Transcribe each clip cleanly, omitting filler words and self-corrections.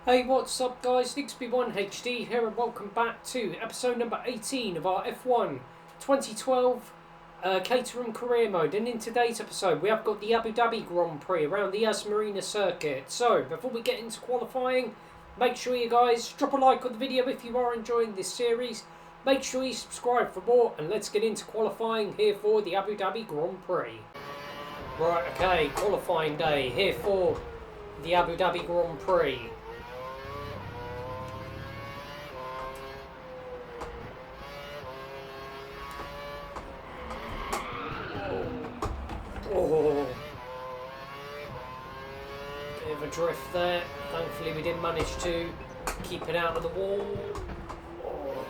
Hey, what's up guys, Nixby1HD here and welcome back to episode number 18 of our F1 2012 Caterham career mode. And in today's episode we have got the Abu Dhabi Grand Prix around the Yas Marina circuit. So before we get into qualifying, make sure you guys drop a like on the video if you are enjoying this series. Make sure you subscribe for more, and let's get into qualifying here for the Abu Dhabi Grand Prix. Right, okay, qualifying day here for the Abu Dhabi Grand Prix. Oh, bit of a drift there. Thankfully we didn't manage to keep it out of the wall. Oh.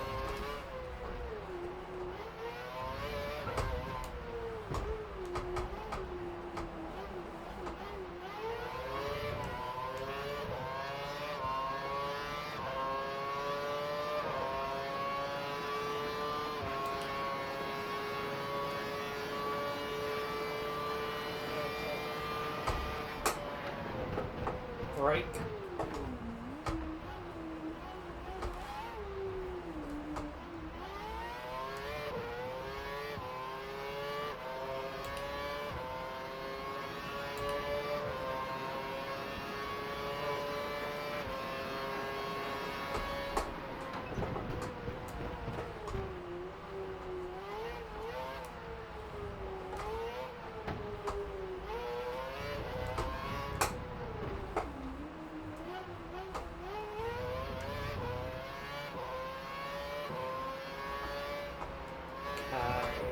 Break.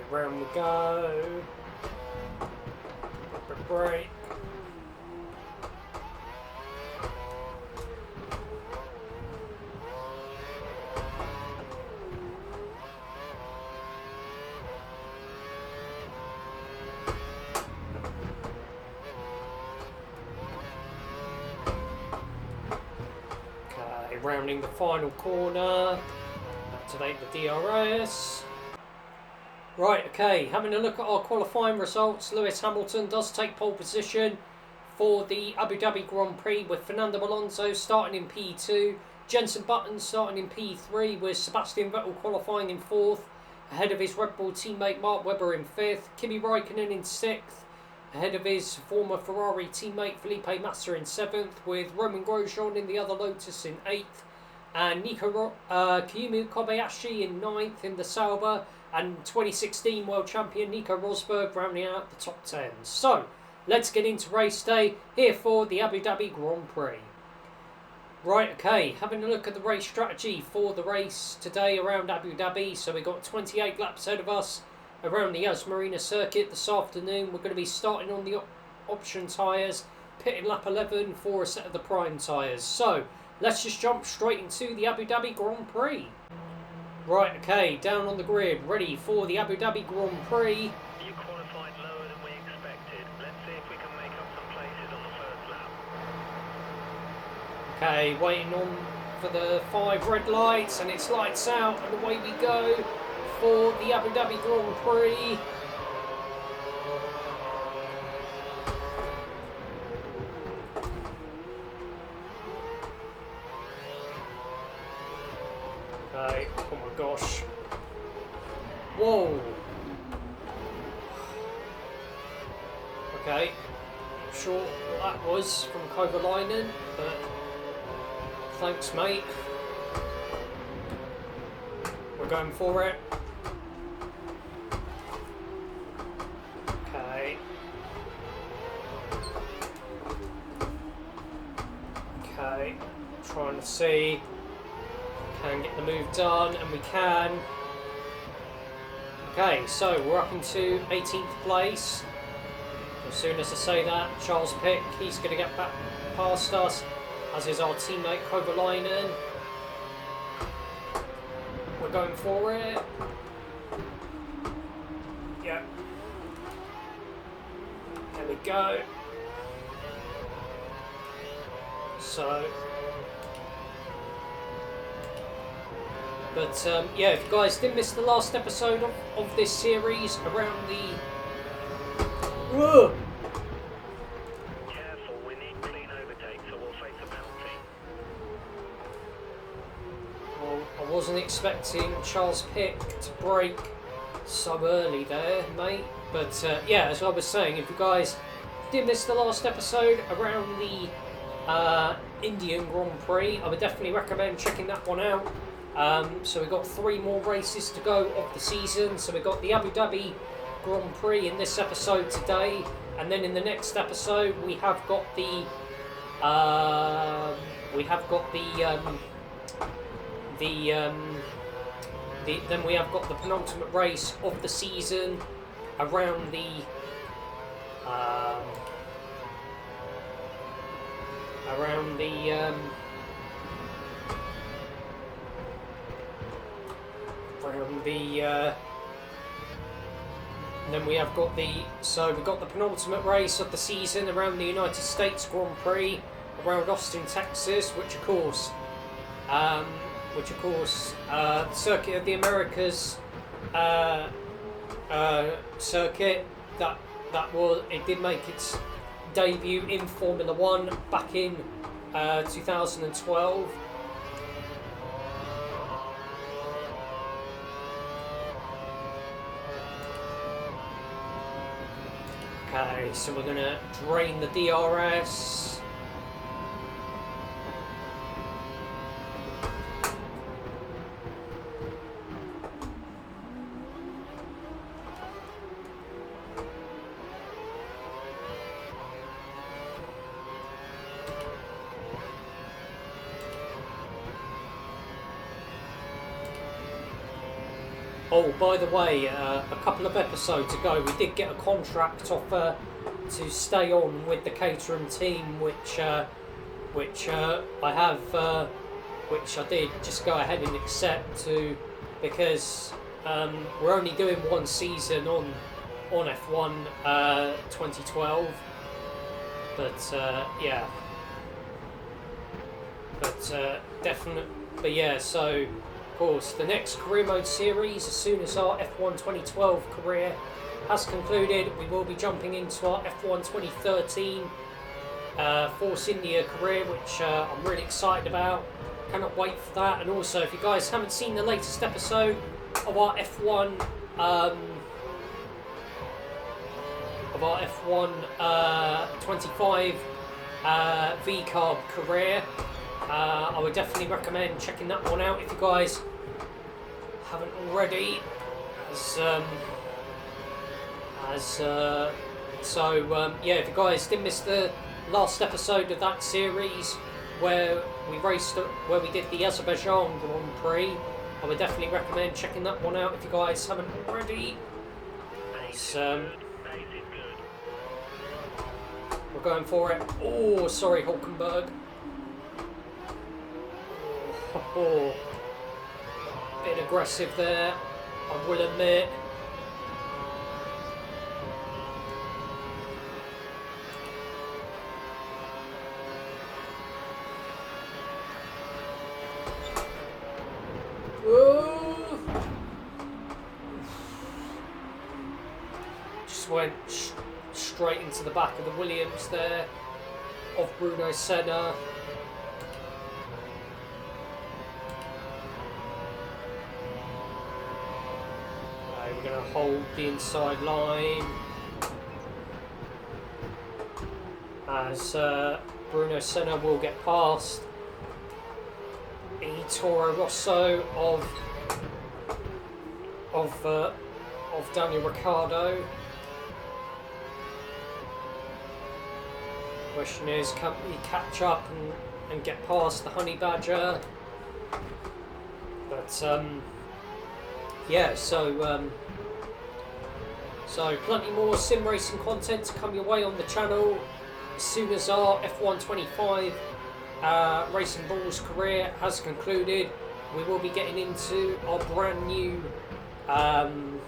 Round we go. Break. Okay, rounding the final corner. Activate the DRS. Right, okay, having a look at our qualifying results, Lewis Hamilton does take pole position for the Abu Dhabi Grand Prix with Fernando Alonso starting in P2, Jenson Button starting in P3 with Sebastian Vettel qualifying in 4th, ahead of his Red Bull teammate Mark Webber in 5th, Kimi Raikkonen in 6th, ahead of his former Ferrari teammate Felipe Massa in 7th, with Roman Grosjean in the other Lotus in 8th, and Kiyomi Kobayashi in 9th in the Sauber, and 2016 World Champion Nico Rosberg rounding out the top 10. So, let's get into race day here for the Abu Dhabi Grand Prix. Right, okay, having a look at the race strategy for the race today around Abu Dhabi. So we've got 28 laps ahead of us around the Yas Marina circuit this afternoon. We're going to be starting on the option tyres, pitting lap 11 for a set of the prime tyres. So, let's just jump straight into the Abu Dhabi Grand Prix. Right, okay, down on the grid, ready for the Abu Dhabi Grand Prix. You qualified lower than we expected. Let's see if we can make up some places on the first lap. Okay, waiting on for the 5 red lights, and it's lights out, and away we go for the Abu Dhabi Grand Prix. Okay, oh my gosh. Whoa. Okay, not sure what that was from Kovalainen, but thanks mate. We're going for it. Okay. Okay, trying to see. Can get the move done, and we can. Okay, so we're up into 18th place. As soon as I say that, Charles Pitt, he's going to get back past us, as is our teammate Kovalainen. We're going for it. Yep. There we go. So But yeah, if you guys did miss the last episode of this series around the... Careful, we need clean overtake, so we'll face a penalty. wasn't expecting Charles Pick to break so early there, mate. But yeah, as I was saying, if you guys did miss the last episode around the Indian Grand Prix, I would definitely recommend checking that one out. So we've got 3 more races to go of the season. So we've got the Abu Dhabi Grand Prix in this episode today, and then in the next episode we have got the then we have got the penultimate race of the season around the then we have got we've got the penultimate race of the season around the United States Grand Prix around Austin, Texas, which of course the Circuit of the Americas circuit it did make its debut in Formula 1 back in 2012. Okay, so we're going to drain the DRS. Oh, by the way, a couple of episodes ago we did get a contract offer to stay on with the Caterham team, which I did just go ahead and accept because we're only doing 1 season on F1 2012, but yeah, but yeah, so. Of course, the next career mode series, as soon as our F1 2012 career has concluded, we will be jumping into our F1 2013 Force India career, which I'm really excited about. Cannot wait for that. And also, if you guys haven't seen the latest episode of our F1 25 V-Carb career, I would definitely recommend checking that one out if you guys haven't already. Yeah, if you guys did miss the last episode of that series where we did the Azerbaijan Grand Prix, I would definitely recommend checking that one out if you guys haven't already. We're going for it. Oh, sorry, Hulkenberg. Oh, bit aggressive there, I will admit. Whoa. Just went straight into the back of the Williams there, of Bruno Senna. We're going to hold the inside line as Bruno Senna will get past the Toro Rosso of Daniel Ricciardo. Question is, can we catch up and get past the Honey Badger? But yeah, so plenty more sim racing content to come your way on the channel. As soon as our F1 25 Racing Bulls career has concluded, we will be getting into our brand new and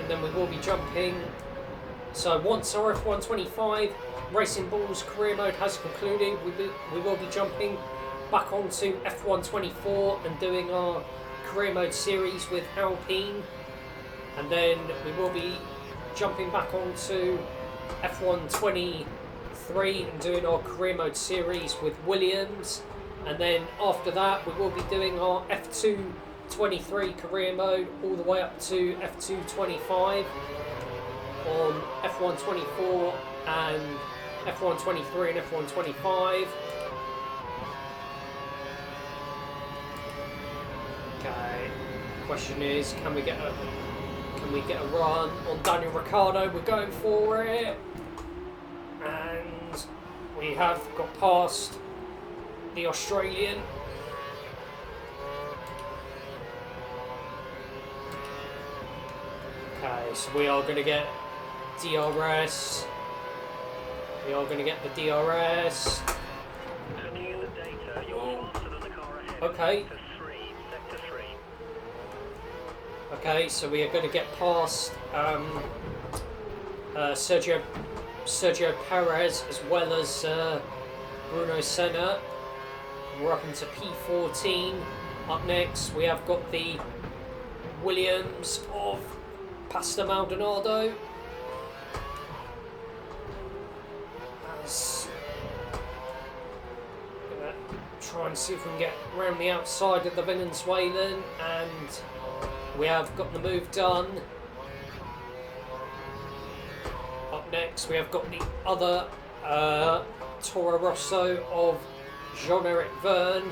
then we will be jumping. So once our F1 25 Racing Bulls career mode has concluded, we will be jumping back onto F1 24 and doing our career mode series with Alpine, and then we will be jumping back onto F1 23 and doing our career mode series with Williams, and then after that we will be doing our F2 23 career mode all the way up to F2 25 on F1 24 and F1 23 and F1 25. Okay, question is, can we get a run on Daniel Ricciardo? We're going for it, and we have got past the Australian. Okay, so we are going to get DRS. We are going to get the DRS. Looking at the data, you're faster than the car ahead. Okay. Sector 3. Okay, so we are going to get past Sergio Perez as well as Bruno Senna. We're up into P14. Up next, we have got the Williams of Pastor Maldonado. Gonna try and see if we can get around the outside of the Venezuelan, and we have got the move done. Up next, we have got the other Toro Rosso of Jean-Eric Verne.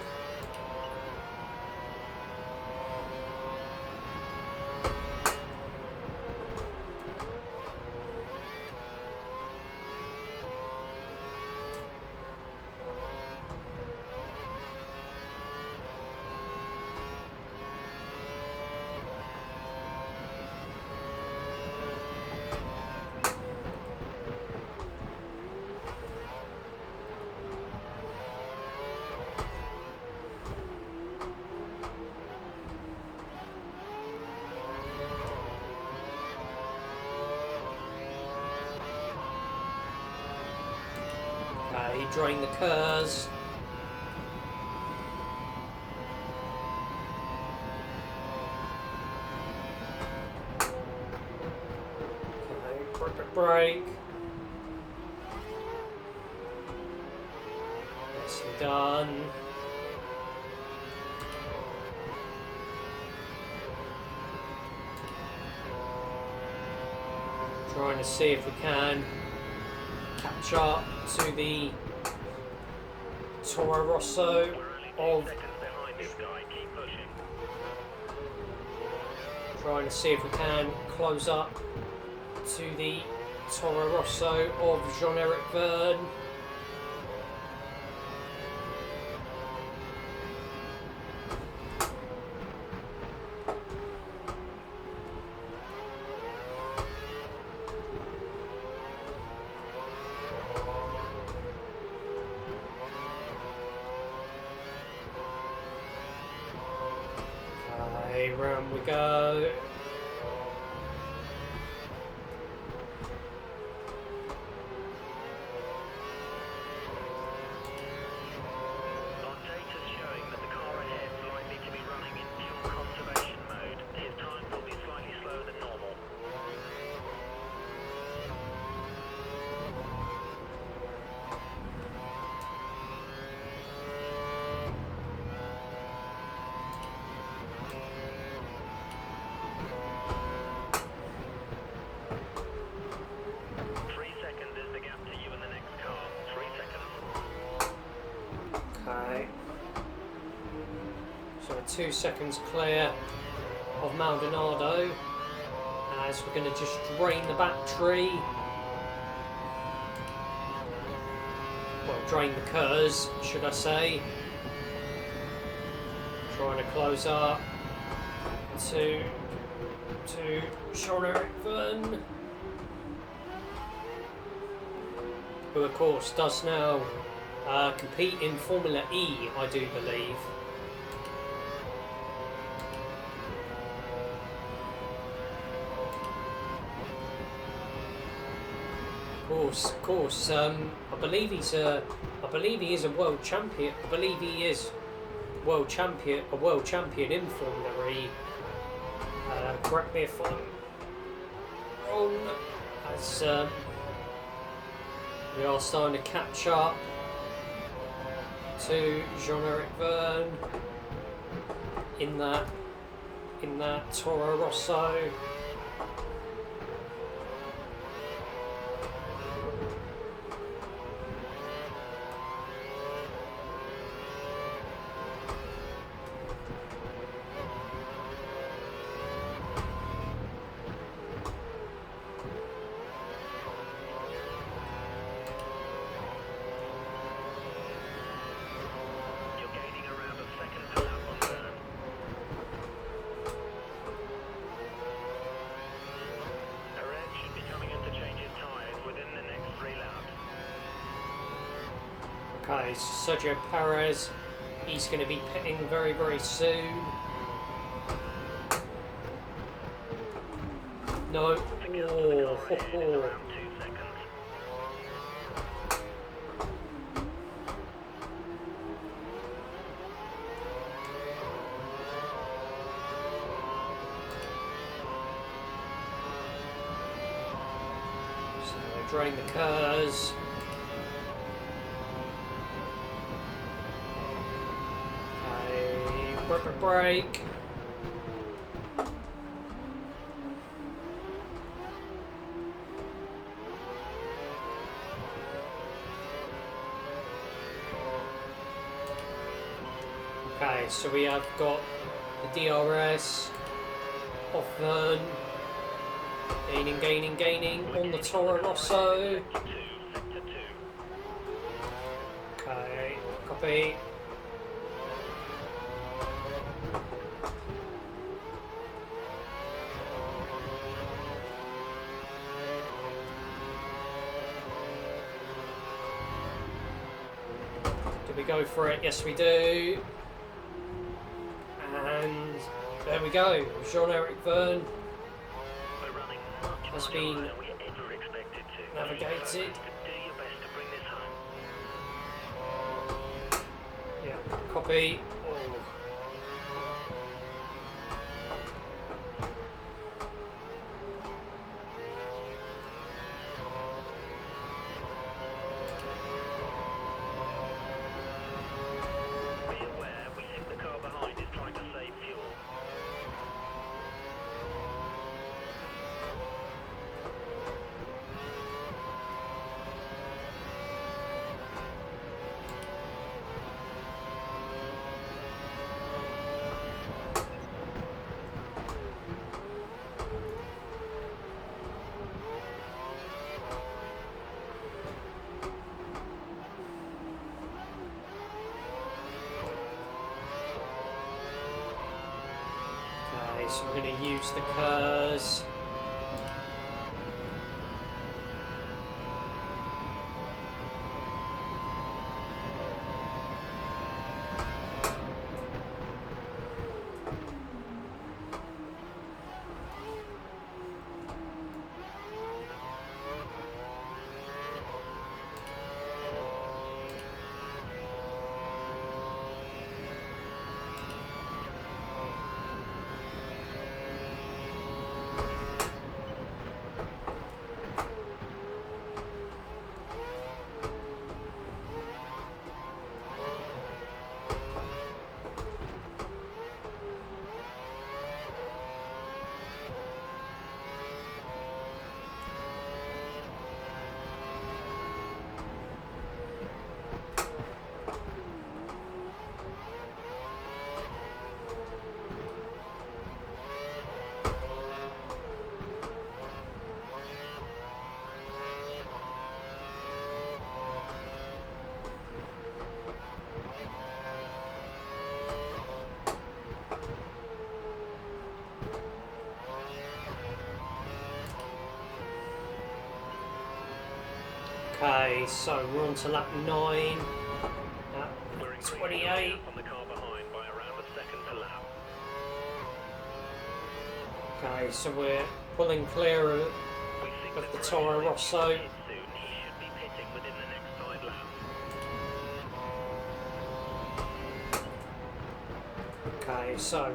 Drawing the curves. Okay, break. Nicely done. Trying to see if we can catch up to the Toro Rosso of trying to see if we can close up to the Toro Rosso of Jean-Eric Verne. Round we go. Our data's showing that the car ahead is likely to be running in fuel conservation mode. His time will be slightly slower than normal. Okay. So we're 2 seconds clear of Maldonado as we're going to just drain the battery. Well, drain the KERS, should I say. Trying to close up to Jean-Eric Verne, who of course does now compete in Formula E, I do believe. Of course. I believe he is a world champion. I believe he is a world champion in Formula E. Correct me if I'm wrong. As We are starting to catch up to Jean-Eric Verne in that Toro Rosso. Okay, so Sergio Perez, he's going to be pitting very, very soon. No. Oh, ho, ho. So they drain the cars. Break. Okay, so we have got the DRS off Verne. Gaining on the Toro Rosso. Okay, copy. We go for it, yes we do. And there we go, Jean-Eric Verne has been navigated. Yeah, copy. Oh. So we're going to use the cars. Okay, so we're on to lap 9. At 28. On the car behind by around a second per lap. Okay, so we're pulling clear of the Toro Rosso. Soon he should be pitting within the next 5 laps. Okay, so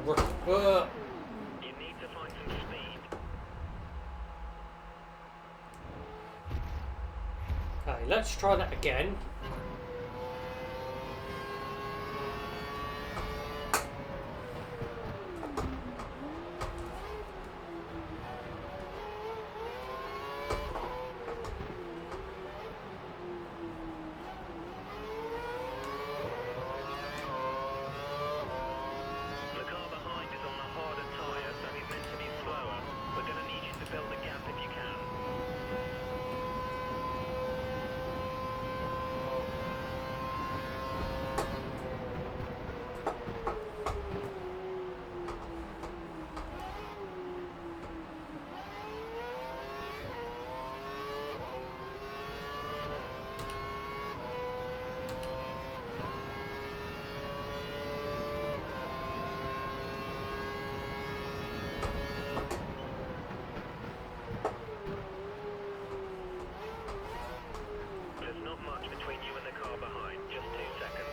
You need to find some speed. okay, Okay, let's try that again. The car behind is on the harder tyre, so he's meant to be slower. We're going to need you to fill the gap if you can. There's not much between you and the car behind, just 2 seconds.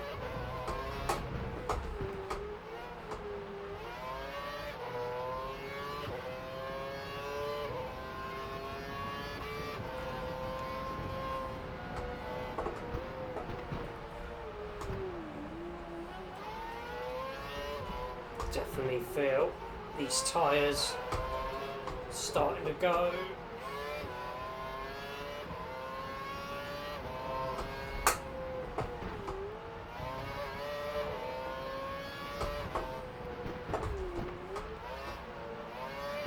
Definitely feel these tyres starting to go.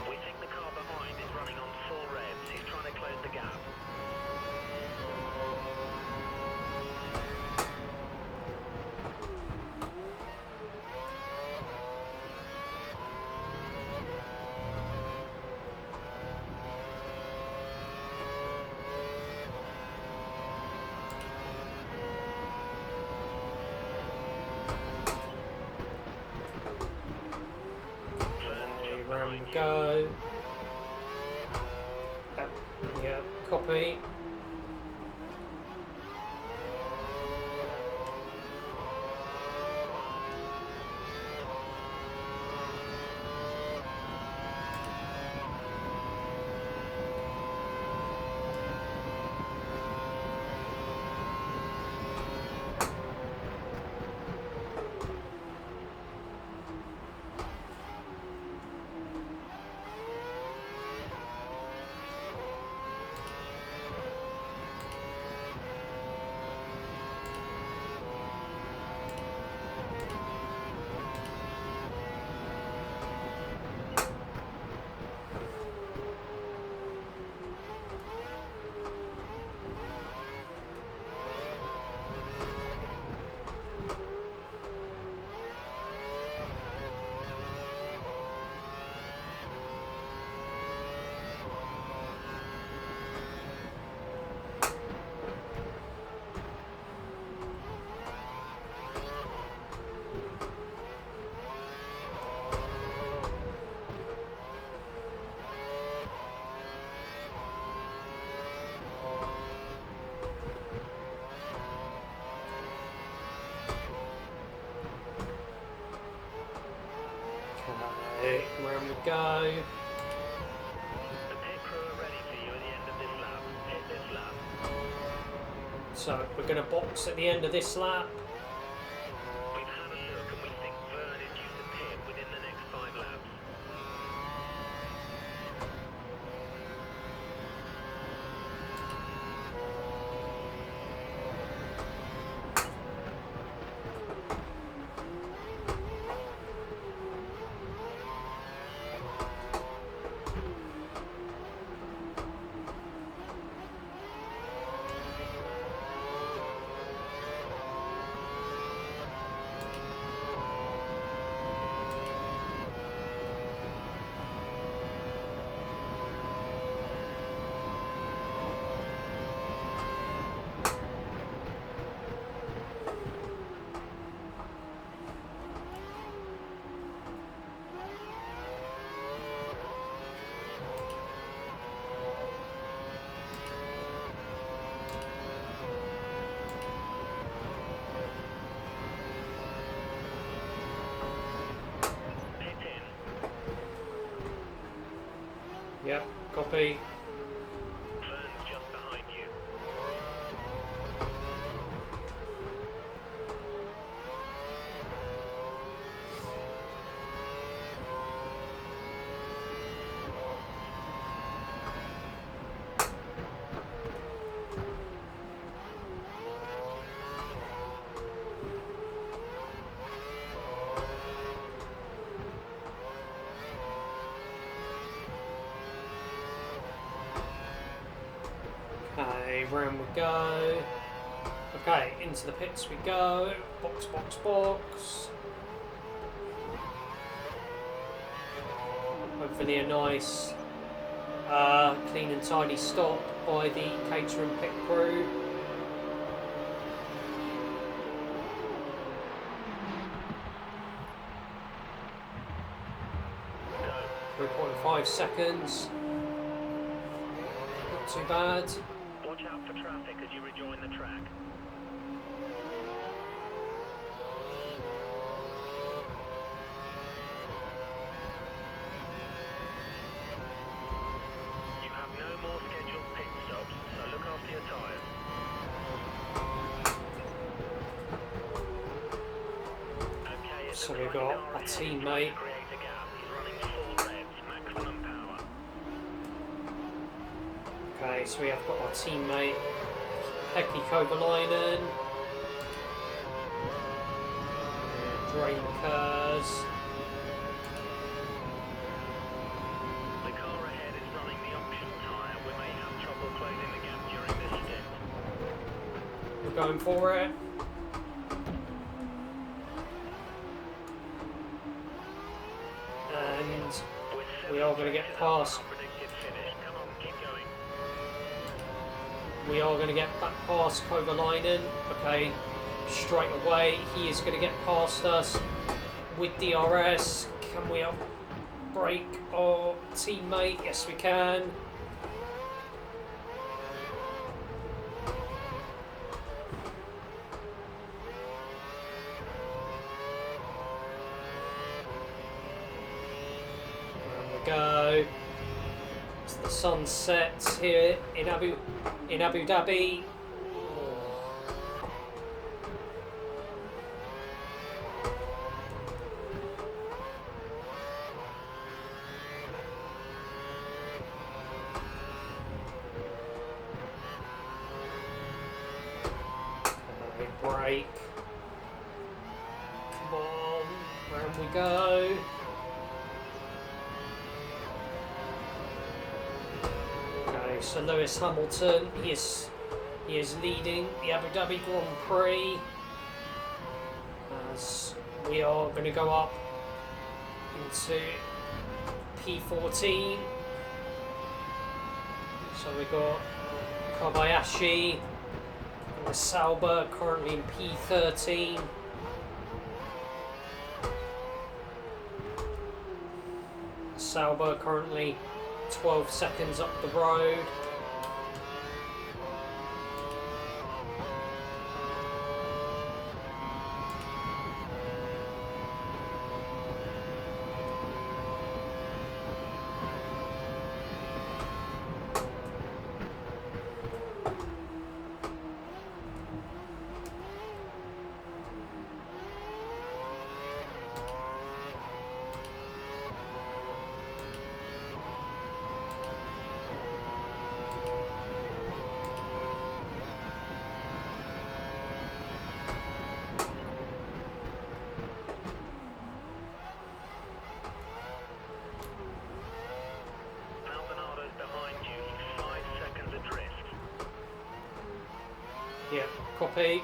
We think the car behind is running on 4 revs. He's trying to close the gap. Round we go. Yeah, copy. Okay, round we go. The pit crew are ready for you at the end of this lap. Hit this lap. So we're going to box at the end of this lap. We've had a look and we think Vern is due to pit within the next 5 laps. Yep, copy. Vern's just behind you. Okay, round we go. Okay, into the pits we go. Box, box, box. Hopefully a nice clean and tidy stop by the Caterham pit crew. Go. 3.5 seconds. Not too bad. Watch out for traffic as you rejoin the track. You have no more scheduled pit stops, so look after your tyres. Okay, it So looks we've like got the car our ahead is teammate. trying to create a gap. He's running full revs, maximum power. Okay, so we have got our teammate Pekki Kovalainen. Drain the curves. The car ahead is running the option tyre. We may have trouble closing the gap during this stint. We're going for it. And we are going to get past. We are going to get back past Kovalainen. Okay, straight away he is going to get past us with DRS. Can we break our teammate? Yes, we can. There we go. As the sun sets here in Abu Dhabi. Break. Come on, round we go. Okay, so Lewis Hamilton, he is leading the Abu Dhabi Grand Prix. As we are going to go up into P14. So we got Kobayashi. The Sauber currently in P13. Sauber currently 12 seconds up the road. Maldonado's behind you. He's 5 seconds adrift. Yeah, copy.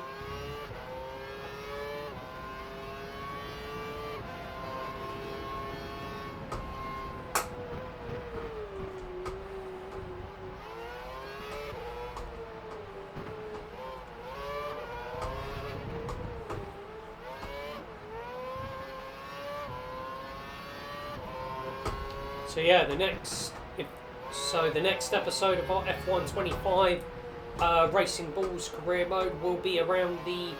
So yeah, the next episode of our F125 Racing Bulls career mode will be around the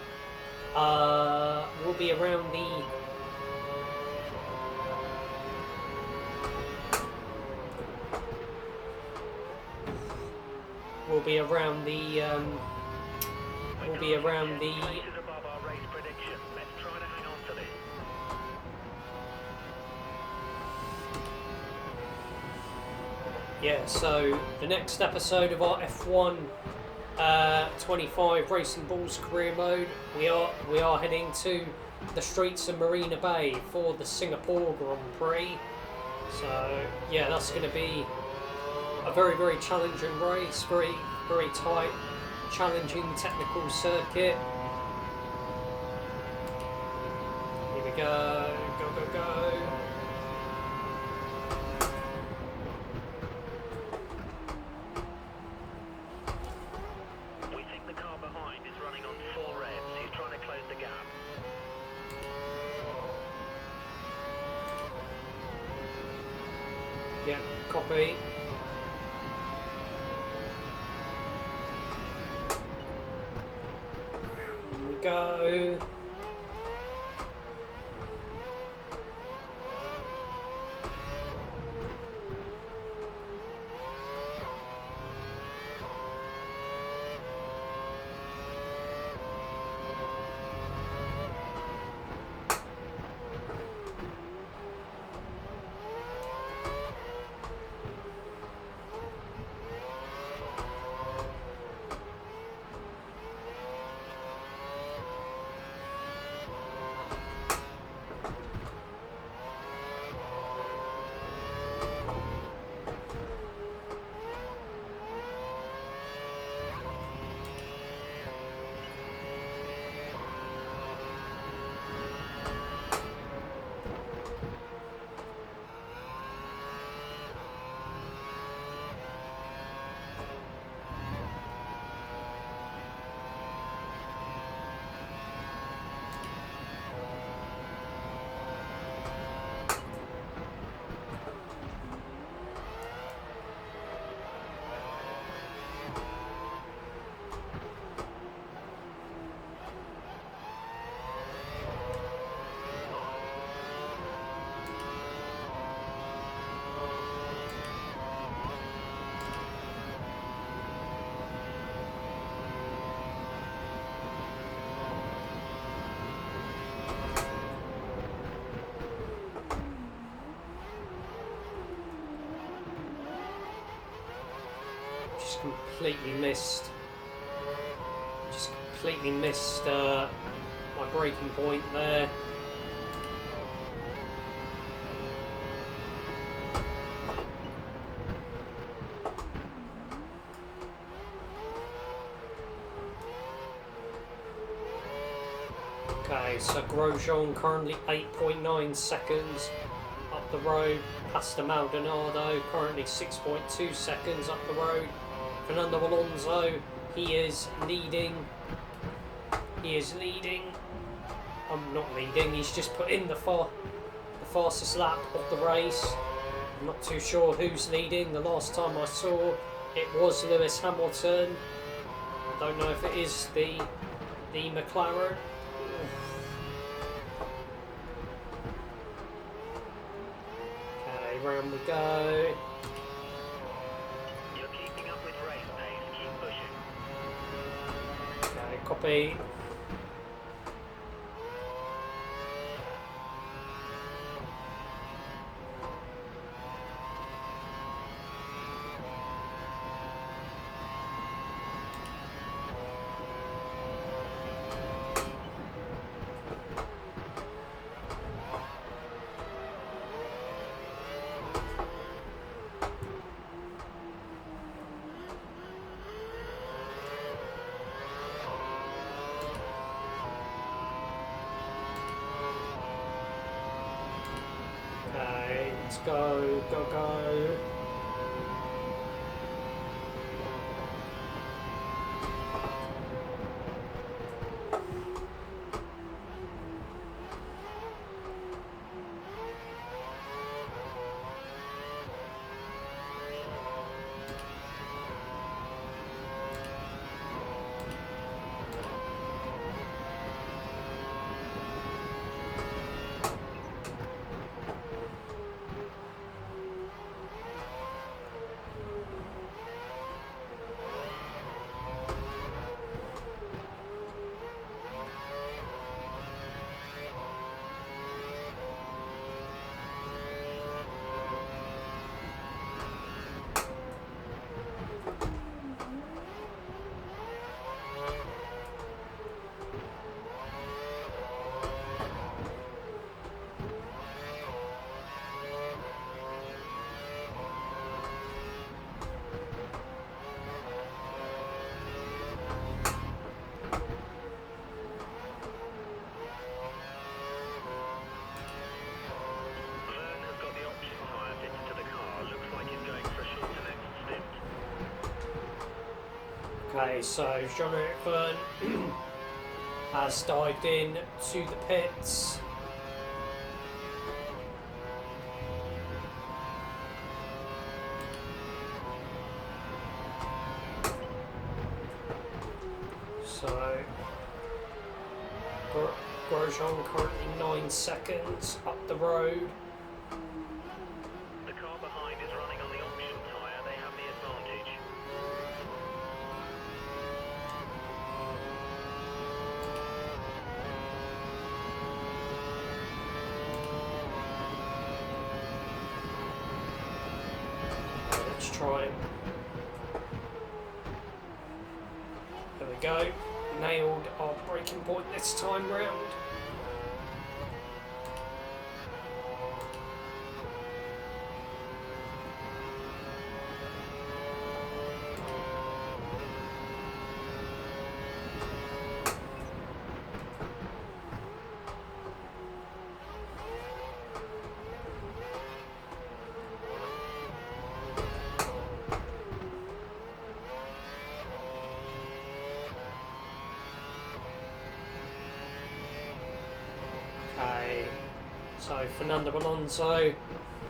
Pace is above our race prediction. Let's try to hang on to this. Yeah, so the next episode of our F1 25 Racing Bulls career mode, we are heading to the streets of Marina Bay for the Singapore Grand Prix. So yeah, that's going to be a very, very challenging race, very, very tight, challenging technical circuit. Here we go, go, go, go. We think the car behind is running on 4 revs. He's trying to close the gap. Yeah, copy. Here we go. Just completely missed my braking point there. Okay, so Grosjean currently 8.9 seconds up the road. Past Maldonado currently 6.2 seconds up the road. Fernando Alonso, he is leading. He is leading. I'm not leading. He's just put in the fastest lap of the race. I'm not too sure who's leading. The last time I saw, it was Lewis Hamilton. I don't know if it is the McLaren. Okay, round we go. You're keeping up with race pace. Keep pushing. Okay, copy. Okay, let's go, go, go. Okay, so Jean-Eric Verne has dived in to the pits. So Grosjean currently 9 seconds up the road. The car behind is running on the option tyre. They have the advantage. Let's try him. There we go. Nailed our braking point this time round. Okay, so Fernando Alonso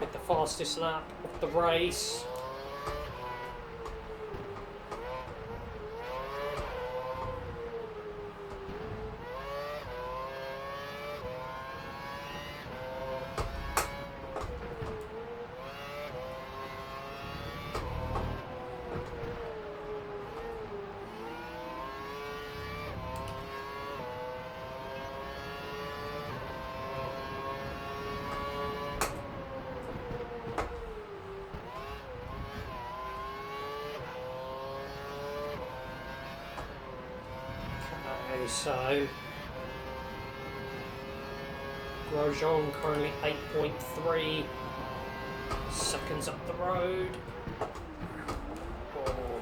with the fastest lap of the race. Okay, so Grosjean currently 8.3 seconds up the road. Oh.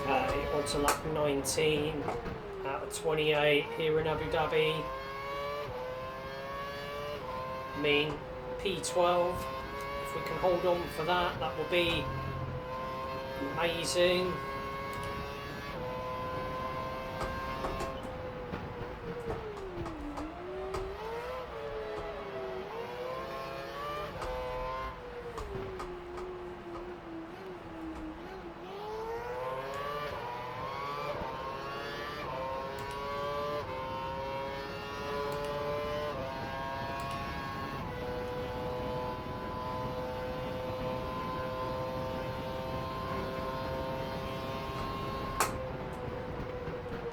Okay, on to lap 19 out of 28 here in Abu Dhabi. Mean P12. If we can hold on for that, that will be amazing.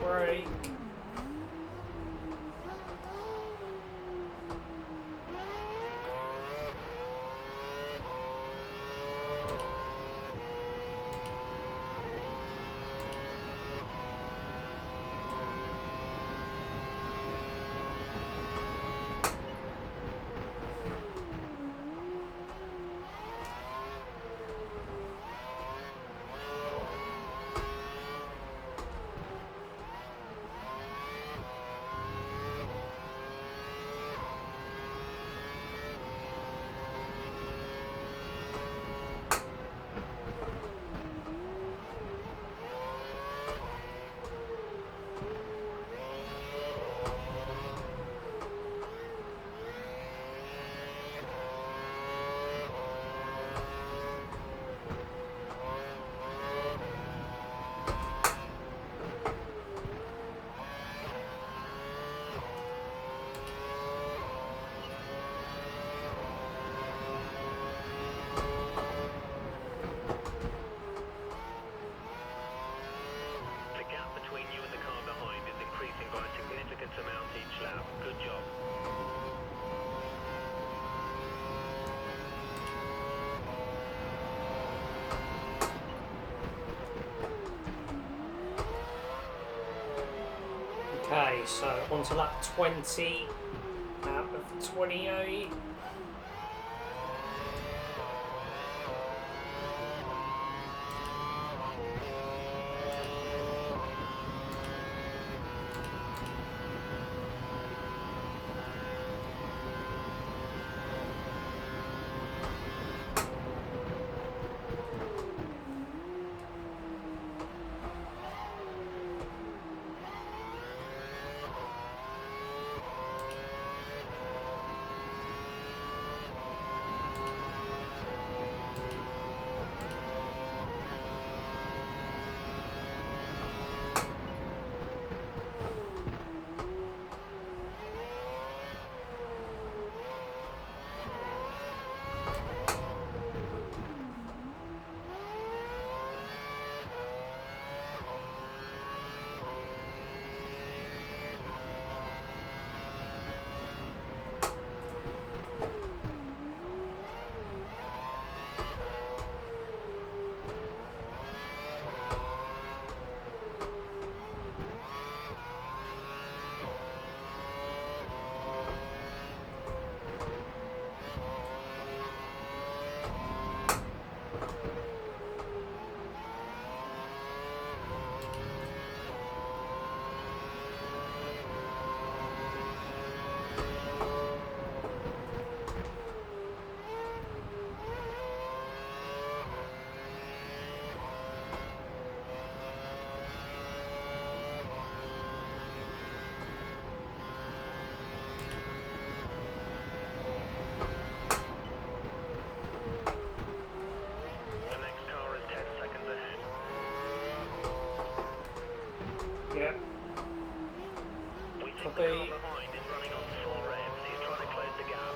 Break. Okay, so on to lap 20 out of 28. The next car is 10 seconds ahead. Yep. We think the Copy. car behind is running on full revs. He's trying to close the gap.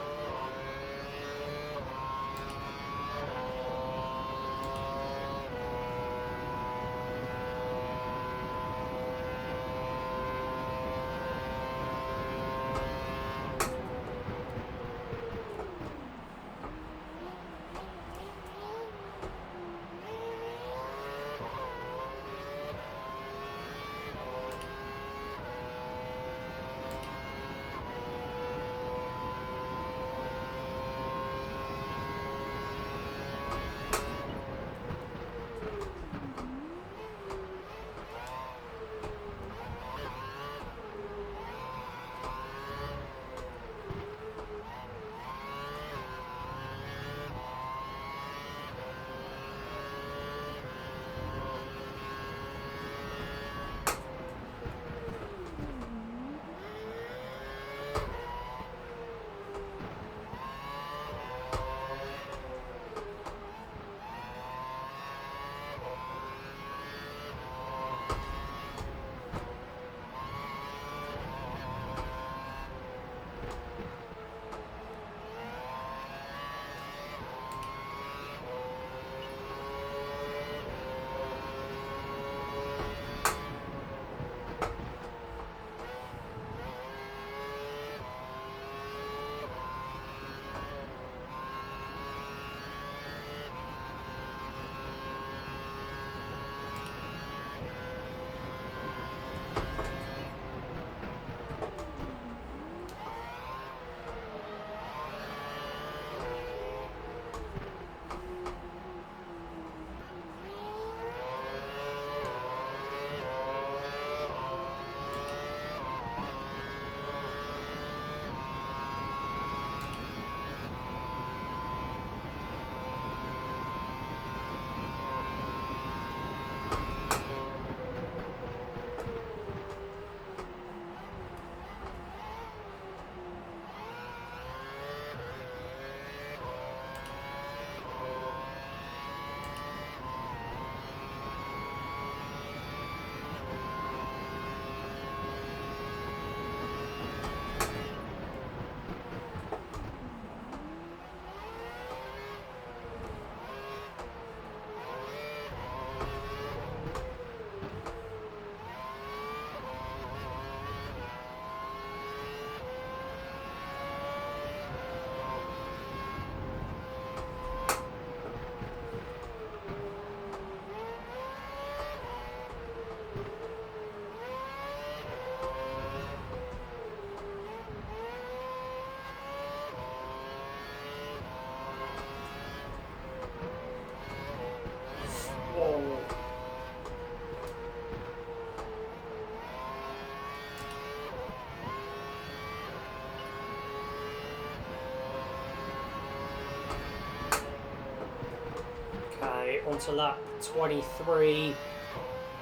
onto lap 23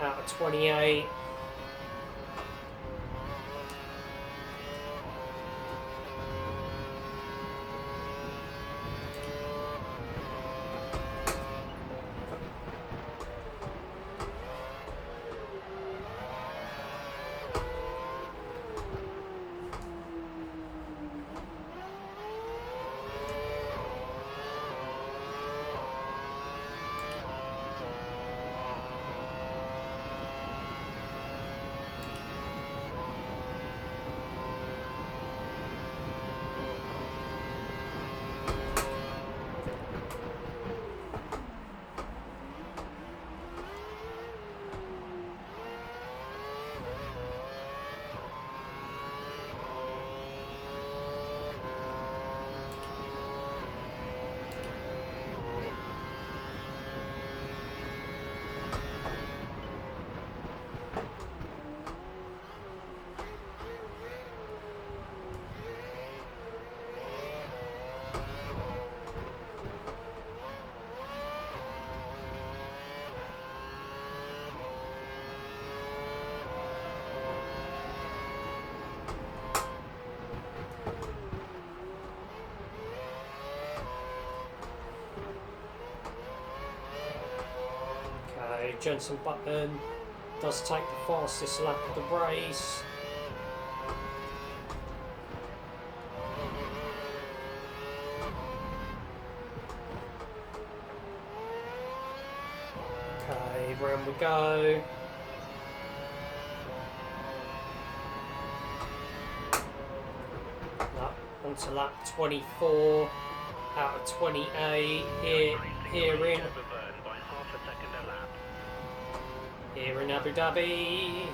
out of 28. Jenson Button does take the fastest lap of the race. Okay, round we go. Onto lap 24 out of 28 here in Abu Dhabi.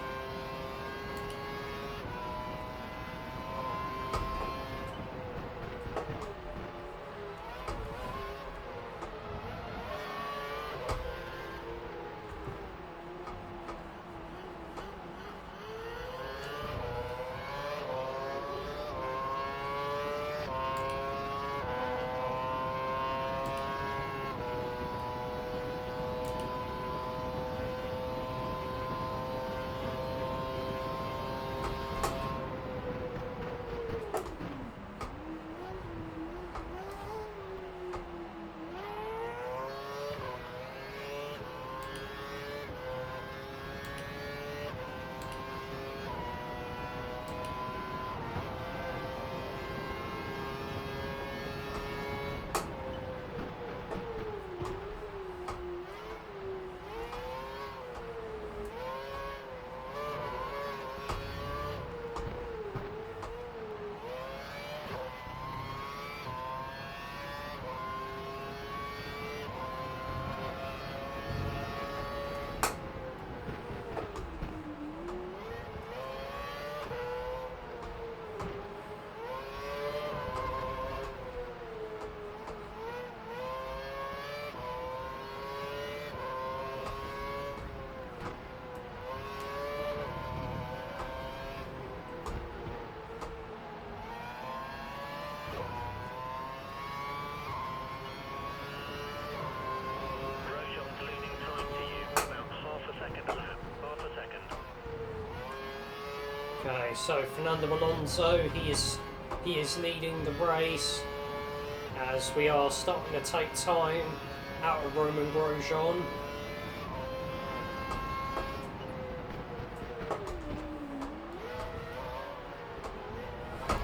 Okay, so Fernando Alonso, he is leading the race as we are starting to take time out of Roman Grosjean.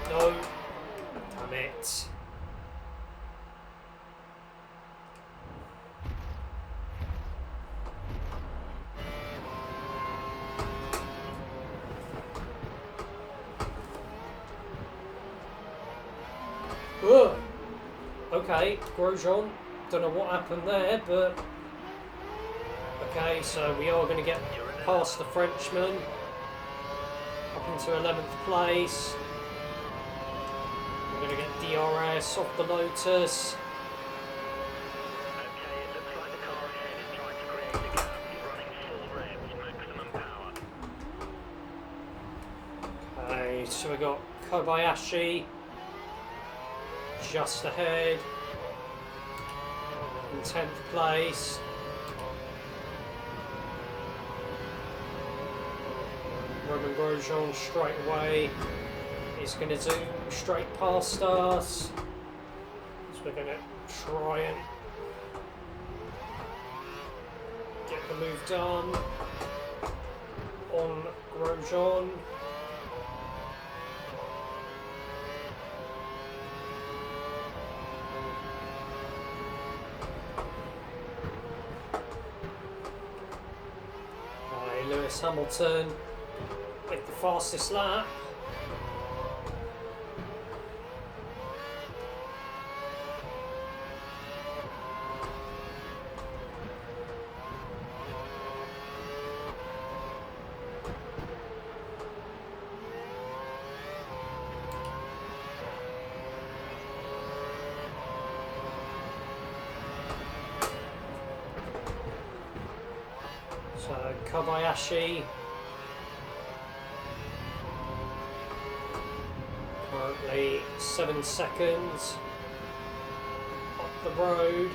No, damn it. Ugh. Okay, Grosjean, don't know what happened there, but okay, so we are going to get past the Frenchman up into 11th place. We're going to get DRS off the Lotus. Okay, it looks like the car ahead is trying to create a gap. Running full revs, maximum power. Okay, so we got Kobayashi just ahead in 10th place. Roman Grosjean straight away is going to zoom straight past us. So we're going to try and get the move done on Grosjean. Lewis Hamilton with the fastest lap. So Kobayashi currently 7 seconds up the road.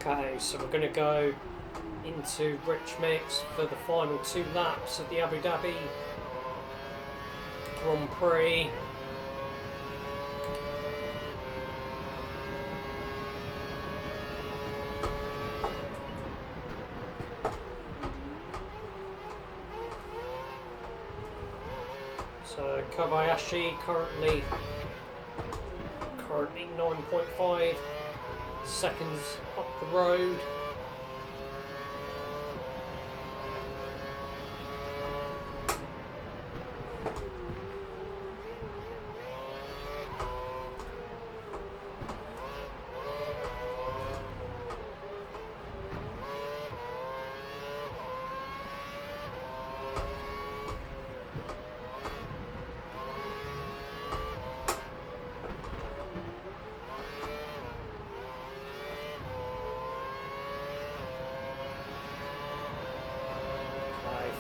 Okay, so we're going to go into Rich Mix for the final 2 laps of the Abu Dhabi Grand Prix. So Kobayashi currently 9.5 seconds up the road.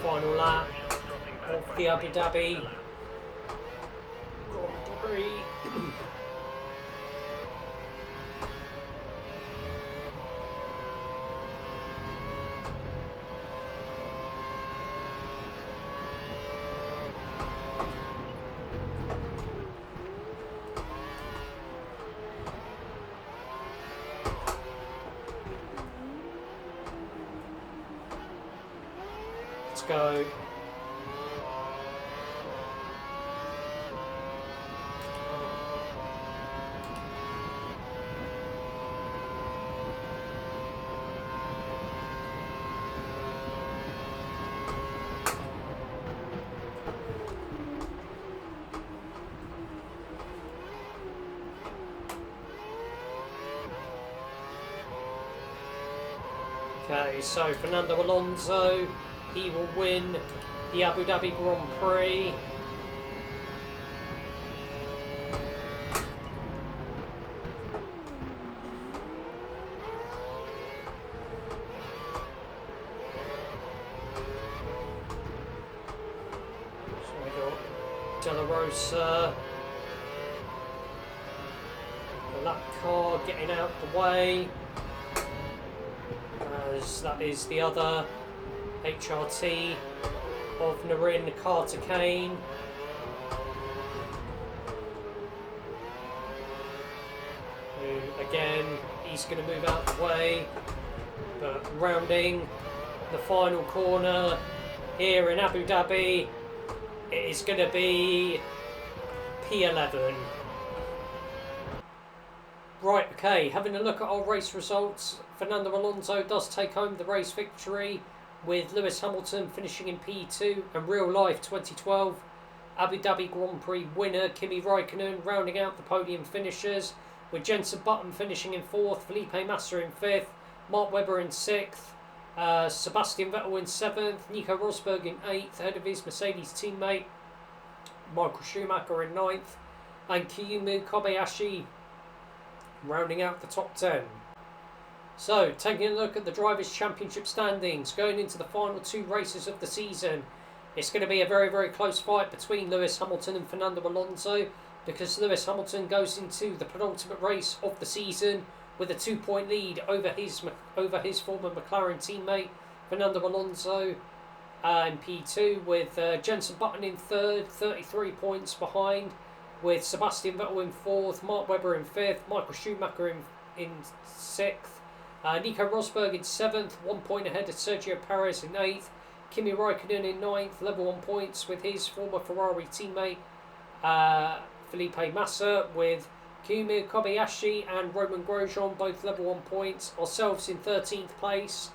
Final lap of the Abu Dhabi Grand Prix. go. Okay, so Fernando Alonso, he will win the Abu Dhabi Grand Prix. So we got De La Rosa, the lap car getting out the way. As that is the other HRT of Narin CATERHAM. Who again, he's going to move out the way, but rounding the final corner here in Abu Dhabi, it is going to be P11. Right, okay, having a look at our race results, Fernando Alonso does take home the race victory, with Lewis Hamilton finishing in P2, and real life 2012 Abu Dhabi Grand Prix winner Kimi Raikkonen rounding out the podium finishers, with Jenson Button finishing in 4th, Felipe Massa in 5th, Mark Webber in 6th, Sebastian Vettel in 7th, Nico Rosberg in 8th, ahead of his Mercedes teammate Michael Schumacher in 9th, and Kiyomi Kobayashi rounding out the top 10. So, taking a look at the Drivers' Championship standings, going into the final 2 races of the season, it's going to be a very, very close fight between Lewis Hamilton and Fernando Alonso, because Lewis Hamilton goes into the penultimate race of the season with a 2-point lead over his former McLaren teammate Fernando Alonso in P2, with Jenson Button in 3rd, 33 points behind, with Sebastian Vettel in 4th, Mark Webber in 5th, Michael Schumacher in 6th, Nico Rosberg in 7th, 1 point ahead of Sergio Perez in 8th, Kimi Raikkonen in 9th, level 1 points with his former Ferrari teammate Felipe Massa, with Kiyomi Kobayashi and Roman Grosjean both level 1 points, ourselves in 13th place,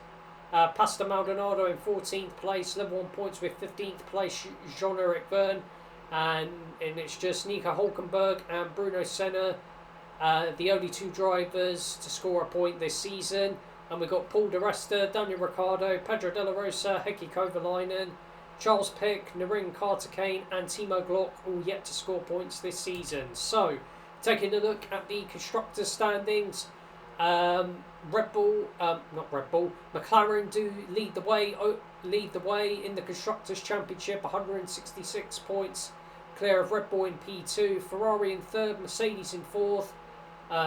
Pastor Maldonado in 14th place, level 1 points with 15th place Jean-Eric Vergne, and it's just Nico Hülkenberg and Bruno Senna, the only 2 drivers to score a point this season. And we've got Paul di Resta, Daniel Ricciardo, Pedro de la Rosa, Heikki Kovalainen, Charles Pic, Narin CATERHAM and Timo Glock all yet to score points this season. So, taking a look at the constructors' standings, McLaren do lead the way in the Constructors' Championship, 166 points clear of Red Bull in P2, Ferrari in 3rd, Mercedes in 4th,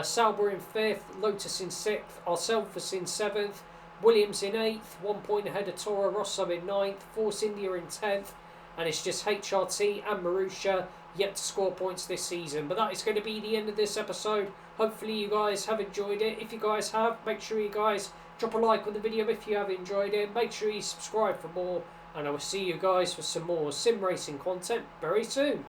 Sauber in 5th, Lotus in 6th, ourselves in 7th, Williams in 8th, 1 point ahead of Toro Rosso in 9th, Force India in 10th, and it's just HRT and Marussia yet to score points this season. But that is going to be the end of this episode. Hopefully you guys have enjoyed it. If you guys have, make sure you guys drop a like on the video if you have enjoyed it. Make sure you subscribe for more, and I will see you guys for some more sim racing content very soon.